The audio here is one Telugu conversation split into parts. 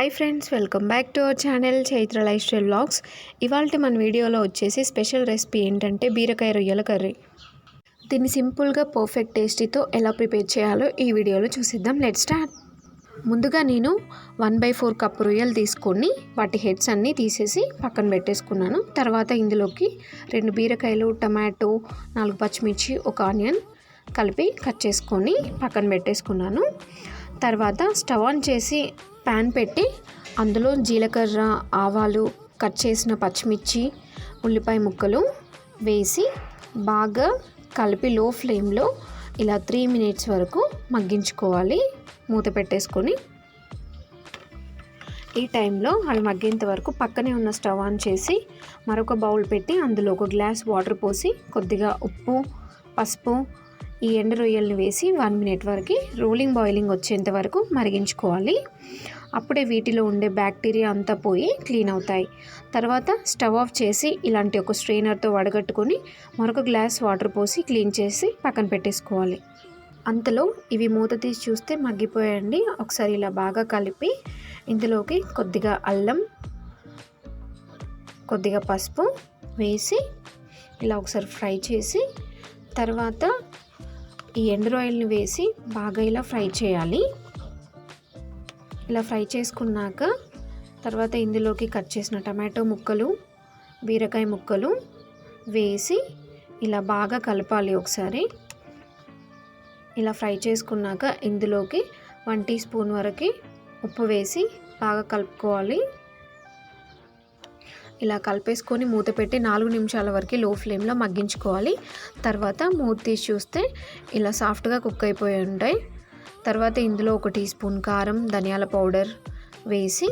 Hi friends, welcome back to our channel Chaitra life style vlogs. ఇవాళ మన వీడియోలో వచ్చేసి స్పెషల్ రెసిపీ ఏంటంటే బీరకాయ రొయ్యల కర్రీ. దీన్ని సింపుల్గా పర్ఫెక్ట్ టేస్టీతో ఎలా ప్రిపేర్ చేయాలో ఈ వీడియోలో చూసిద్దాం. Let's start. ముందుగా నేను 1/4 కప్పు రొయ్యలు తీసుకొని వాటి హెడ్స్ అన్నీ తీసేసి పక్కన పెట్టేసుకున్నాను. తర్వాత ఇందులోకి 2 బీరకాయలు, టమాటో, 4 పచ్చిమిర్చి, 1 ఆనియన్ కలిపి కట్ చేసుకొని పక్కన పెట్టేసుకున్నాను. తర్వాత స్టవ్ ఆన్ చేసి ప్యాన్ పెట్టి అందులో జీలకర్ర, ఆవాలు, కట్ చేసిన పచ్చిమిర్చి, ఉల్లిపాయ ముక్కలు వేసి బాగా కలిపి లో ఫ్లేమ్లో ఇలా 3 మినిట్స్ వరకు మగ్గించుకోవాలి. మూత పెట్టేసుకొని ఈ టైంలో అవి మగ్గేంత వరకు పక్కనే ఉన్న స్టవ్ ఆన్ చేసి మరొక బౌల్ పెట్టి అందులో 1 గ్లాస్ వాటర్ పోసి కొద్దిగా ఉప్పు, పసుపు, ఈ ఎండు రొయ్యల్ని వేసి 1 మినిట్ వరకు రోలింగ్ బాయిలింగ్ వచ్చేంత వరకు మరిగించుకోవాలి. అప్పుడే వీటిలో ఉండే బ్యాక్టీరియా అంతా పోయి క్లీన్ అవుతాయి. తర్వాత స్టవ్ ఆఫ్ చేసి ఇలాంటి ఒక స్ట్రెయినర్తో వడగట్టుకొని మరొక గ్లాస్ వాటర్ పోసి క్లీన్ చేసి పక్కన పెట్టేసుకోవాలి. అంతలో ఇవి మూత తీసి చూస్తే మగ్గిపోయాయండి. ఒకసారి ఇలా బాగా కలిపి ఇందులోకి కొద్దిగా అల్లం, కొద్దిగా పసుపు వేసి ఇలా ఒకసారి ఫ్రై చేసి తర్వాత ఈ ఎండు రొయ్యల్ని వేసి బాగా ఇలా ఫ్రై చేయాలి. ఇలా ఫ్రై చేసుకున్నాక తర్వాత ఇందులోకి కట్ చేసిన టమాటో ముక్కలు, బీరకాయ ముక్కలు వేసి ఇలా బాగా కలపాలి. ఒకసారి ఇలా ఫ్రై చేసుకున్నాక ఇందులోకి 1 టీ స్పూన్ వరకు ఉప్పు వేసి బాగా కలుపుకోవాలి. ఇలా కలిపేసుకొని మూత పెట్టి 4 నిమిషాల వరకు లో ఫ్లేమ్లో మగ్గించుకోవాలి. తర్వాత మూత తీసి చూస్తే ఇలా సాఫ్ట్గా కుక్ అయిపోయి ఉంటాయి. తర్వాత ఇందులో 1 టీ స్పూన్ కారం, ధనియాల పౌడర్ వేసి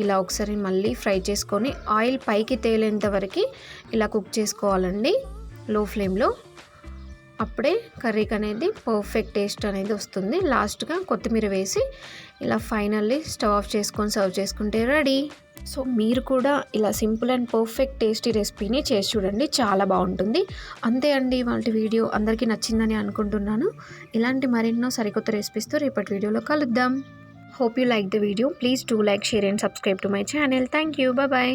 ఇలా ఒకసారి మళ్ళీ ఫ్రై చేసుకొని ఆయిల్ పైకి తేలేంత వరకు ఇలా కుక్ చేసుకోవాలండి లో ఫ్లేమ్లో. అప్పుడే కర్రీకి అనేది పర్ఫెక్ట్ టేస్ట్ అనేది వస్తుంది. లాస్ట్గా కొత్తిమీర వేసి ఇలా ఫైనల్లీ స్టవ్ ఆఫ్ చేసుకొని సర్వ్ చేసుకుంటే రెడీ. సో మీరు కూడా ఇలా సింపుల్ అండ్ పర్ఫెక్ట్ టేస్టీ రెసిపీని చేసి చూడండి, చాలా బాగుంటుంది. అంతే అండి, వాళ్ళ వీడియో అందరికీ నచ్చిందని అనుకుంటున్నాను. ఇలాంటి మరెన్నో సరికొత్త రెసిపీస్తో రేపటి వీడియోలో కలుద్దాం. Hope you like the video. Please do like, share and subscribe to my channel. Thank you. Bye bye.